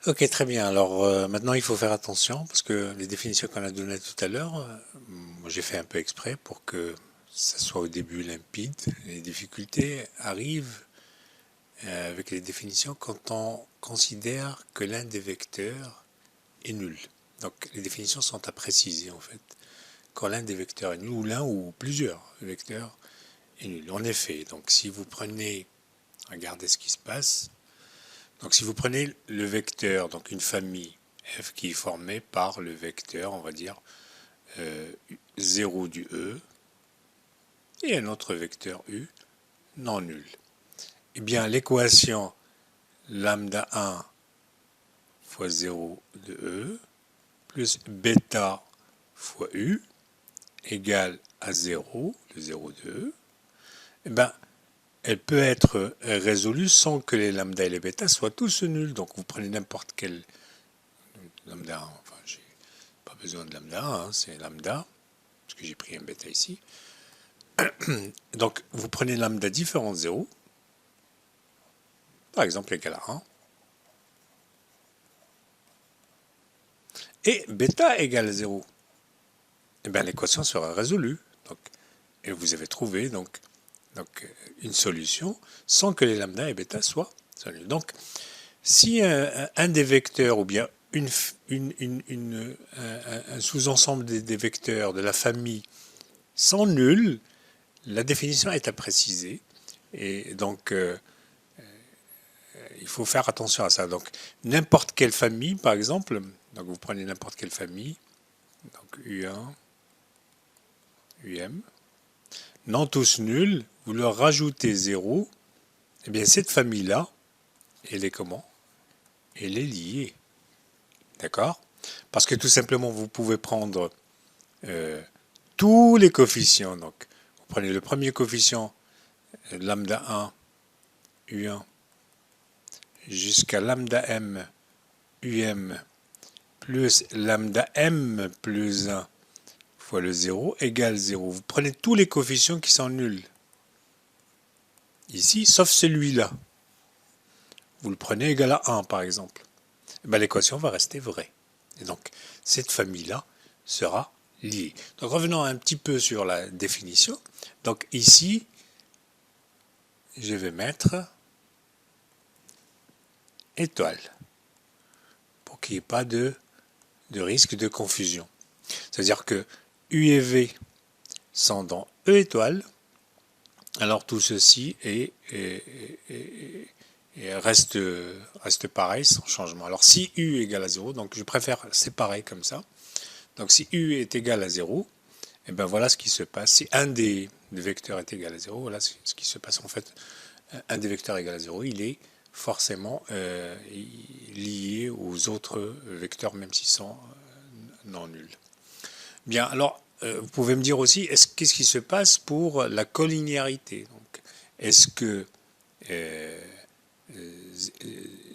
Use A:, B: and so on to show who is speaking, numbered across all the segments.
A: Ok, très bien. Alors maintenant, il faut faire attention parce que les définitions qu'on a données tout à l'heure, moi j'ai fait un peu exprès pour que ça soit au début limpide. Les difficultés arrivent avec les définitions quand on considère que l'un des vecteurs est nul. Donc les définitions sont à préciser en fait. Quand l'un des vecteurs est nul, ou l'un ou plusieurs vecteurs est nul. En effet, donc si vous prenez, regardez ce qui se passe. Donc si vous prenez le vecteur, donc une famille f qui est formée par le vecteur, on va dire 0 du E, et un autre vecteur U non nul. Eh bien l'équation lambda 1 fois 0 de E plus bêta fois U égale à 0, le 0 de E, eh ben, elle peut être résolue sans que les lambda et les bêta soient tous nuls. Donc vous prenez n'importe quel lambda, enfin j'ai pas besoin de lambda, hein, c'est lambda, parce que j'ai pris un bêta ici. Donc vous prenez lambda différent de 0, par exemple égal à 1, et bêta égale à 0. Et bien l'équation sera résolue. Donc, et vous avez trouvé donc une solution sans que les lambda et bêta soient nuls. Donc si un des vecteurs ou bien un sous-ensemble des vecteurs de la famille sont nuls, la définition est à préciser. Et donc, il faut faire attention à ça. Donc, n'importe quelle famille, par exemple, donc vous prenez n'importe quelle famille, donc U1, UM, non tous nuls, vous leur rajoutez 0, et bien cette famille-là, elle est comment? Elle est liée. D'accord? Parce que tout simplement, vous pouvez prendre tous les coefficients. Donc, vous prenez le premier coefficient, lambda 1, U1, jusqu'à lambda m, UM, plus lambda m plus 1 fois le 0 égale 0. Vous prenez tous les coefficients qui sont nuls. Ici, sauf celui-là. Vous le prenez égal à 1, par exemple. L'équation va rester vraie. Et donc, cette famille-là sera liée. Donc, revenons un petit peu sur la définition. Donc, ici, je vais mettre étoile pour qu'il n'y ait pas de risque de confusion. C'est-à-dire que U et V sont dans E étoile, alors tout ceci reste pareil sans changement. Alors si U égale à 0, donc je préfère séparer comme ça. Donc si U est égal à 0, et ben voilà ce qui se passe. Si un des vecteurs est égal à 0, voilà ce qui se passe en fait. Un des vecteurs égal à 0, il est forcément lié aux autres vecteurs, même s'ils sont non nuls. Bien, alors, vous pouvez me dire aussi, qu'est-ce qui se passe pour la collinéarité? Est-ce que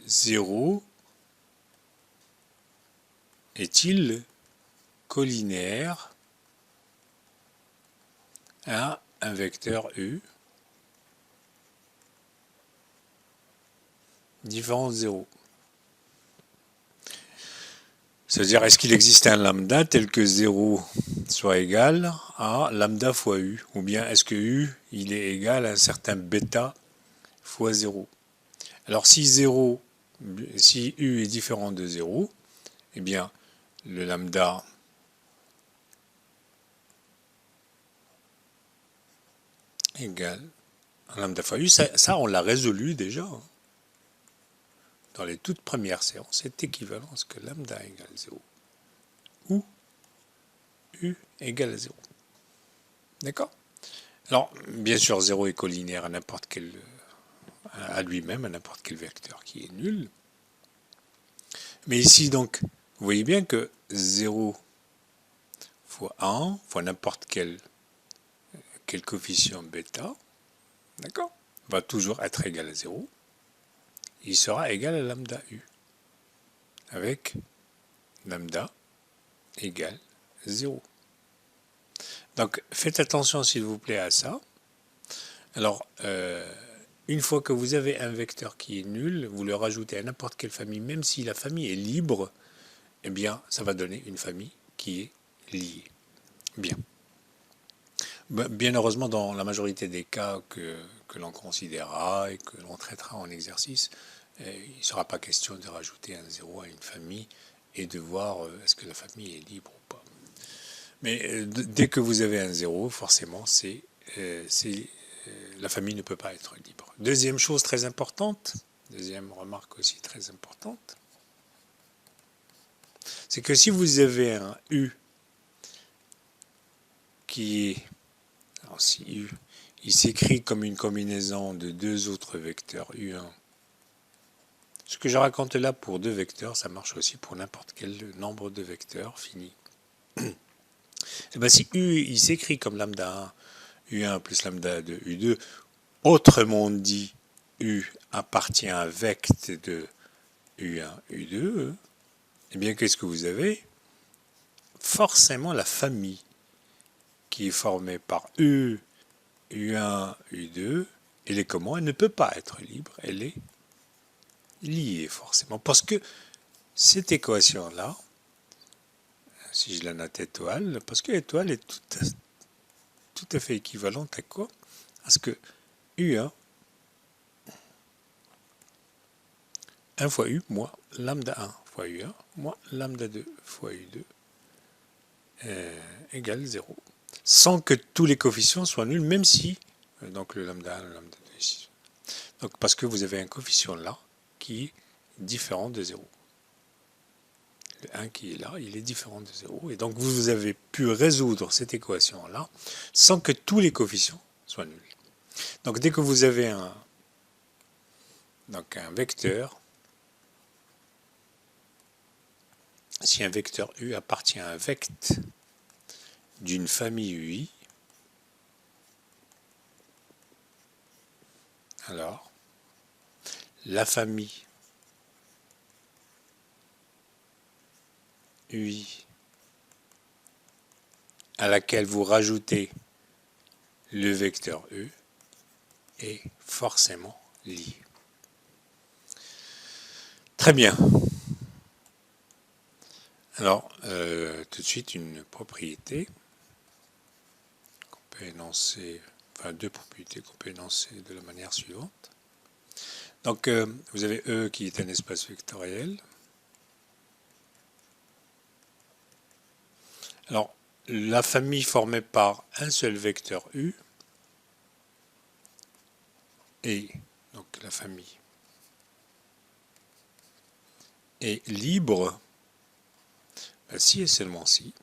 A: 0 est-il collinéaire à un vecteur U différent de 0? C'est-à-dire, est-ce qu'il existe un lambda tel que 0 soit égal à lambda fois U? Ou bien est-ce que U, il est égal à un certain bêta fois 0? Alors si U est différent de 0, eh bien, le lambda égale à lambda fois U, ça on l'a résolu déjà. Dans les toutes premières séances, c'est équivalent à ce que lambda égale 0 ou U égale à 0. D'accord? Alors, bien sûr, 0 est collinaire à n'importe quel à lui-même, à n'importe quel vecteur qui est nul. Mais ici, donc, vous voyez bien que 0 fois 1 fois n'importe quel coefficient bêta, d'accord, va toujours être égal à 0. Il sera égal à lambda U, avec lambda égale 0. Donc, faites attention, s'il vous plaît, à ça. Alors, une fois que vous avez un vecteur qui est nul, vous le rajoutez à n'importe quelle famille, même si la famille est libre, eh bien, ça va donner une famille qui est liée. Bien. Bien heureusement, dans la majorité des cas que l'on considérera et que l'on traitera en exercice, il ne sera pas question de rajouter un 0 à une famille et de voir est-ce que la famille est libre ou pas. Mais dès que vous avez un 0, forcément, la famille ne peut pas être libre. Deuxième chose très importante, deuxième remarque aussi très importante, c'est que si vous avez un U qui est, alors si U, il s'écrit comme une combinaison de deux autres vecteurs U1. Ce que je raconte là pour deux vecteurs, ça marche aussi pour n'importe quel nombre de vecteurs fini. Et bien si U il s'écrit comme lambda 1, U1 plus lambda 2, U2, autrement dit, U appartient à un vecte de U1, U2, eh bien qu'est-ce que vous avez? Forcément la famille qui est formée par U, U1, U2, elle est comment? Elle ne peut pas être libre, elle est liée forcément. Parce que cette équation-là, si je la note étoile, parce que étoile est tout à fait équivalente à quoi? À ce que U1, 1 fois U, moins lambda 1 fois U1, moins lambda 2 fois U2, égale 0. Sans que tous les coefficients soient nuls, même si, donc le lambda 1, le lambda 2 ici. Donc parce que vous avez un coefficient là qui est différent de 0. Le 1 qui est là, il est différent de 0. Et donc vous avez pu résoudre cette équation-là sans que tous les coefficients soient nuls. Donc dès que vous avez un vecteur, si un vecteur U appartient à un vecte d'une famille UI, alors la famille UI à laquelle vous rajoutez le vecteur U est forcément liée. Très bien. Alors, tout de suite, une propriété qu'on peut énoncer, enfin deux propriétés qu'on peut énoncer de la manière suivante. Donc, vous avez E qui est un espace vectoriel. Alors, la famille formée par un seul vecteur U et donc la famille est libre si et seulement si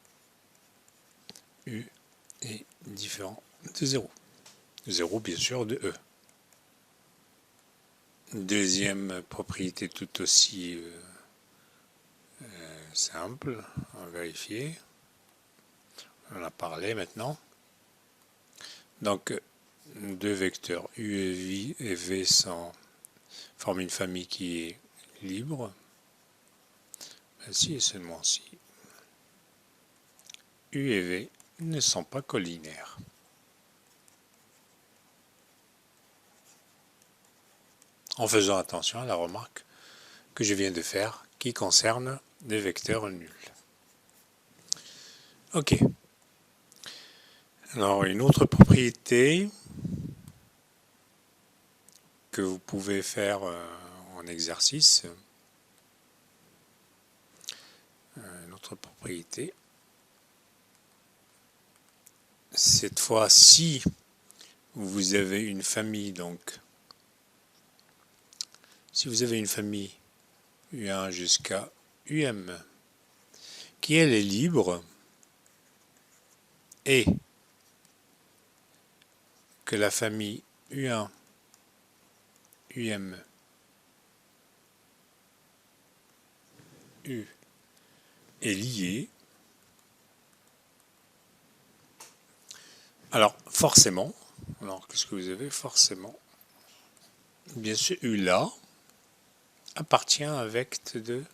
A: U est différent de 0. 0 bien sûr de E. Deuxième propriété tout aussi simple à vérifier. On en a parlé maintenant. Donc deux vecteurs U et V forment une famille qui est libre. Si et seulement si U et V ne sont pas collinaires. En faisant attention à la remarque que je viens de faire qui concerne des vecteurs nuls. Ok. Alors une autre propriété que vous pouvez faire en exercice, une autre propriété, cette fois si vous avez une famille, donc si vous avez une famille U1 jusqu'à UM qui elle est libre et que la famille U1 UM U est liée, alors forcément, alors qu'est-ce que vous avez forcément? Bien sûr, U là appartient à un vecte de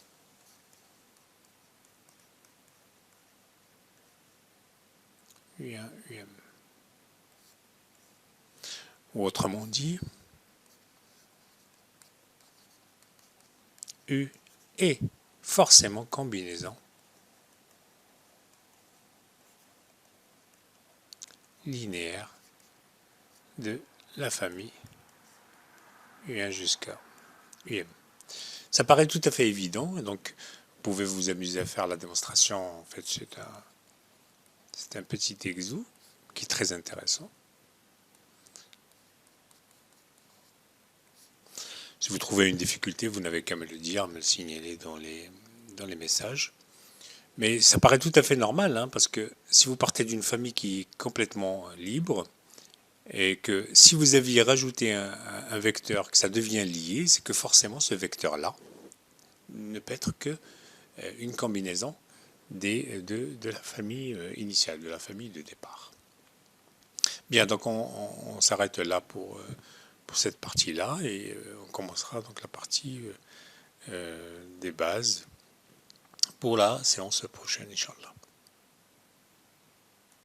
A: U1 UM. Ou autrement dit, U est forcément combinaison linéaire de la famille U1 jusqu'à UM. Ça paraît tout à fait évident, et donc vous pouvez vous amuser à faire la démonstration. En fait, c'est un petit exo qui est très intéressant. Si vous trouvez une difficulté, vous n'avez qu'à me le dire, me le signaler dans les messages. Mais ça paraît tout à fait normal, hein, parce que si vous partez d'une famille qui est complètement libre, et que si vous aviez rajouté un vecteur, que ça devient lié, c'est que forcément ce vecteur-là ne peut être que une combinaison de la famille initiale, de la famille de départ. Bien, donc on s'arrête là pour cette partie-là, et on commencera donc la partie des bases pour la séance prochaine, Inch'Allah.